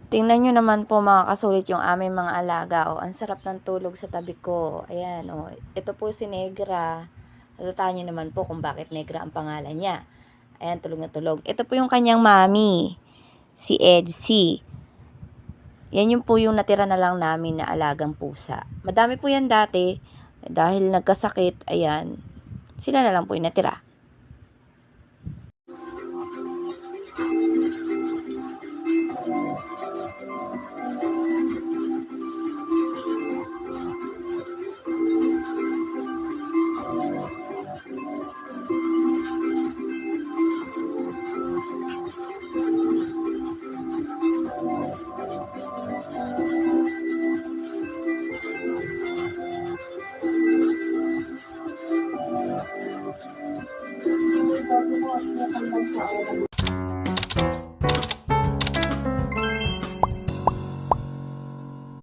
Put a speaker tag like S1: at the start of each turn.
S1: Tingnan niyo naman po mga kasulit yung aming mga alaga. Oh, ang sarap ng tulog sa tabi ko. Ayan, oh. Ito po si Negra. Halata niyo naman po kung bakit Negra ang pangalan niya. Ayan, tulog na tulog. Ito po yung kanyang mami, si Edsy. Yan yung po yung natira na lang namin na alagang pusa. Madami po yan dati. Dahil nagkasakit, ayan, sila na lang po yung natira.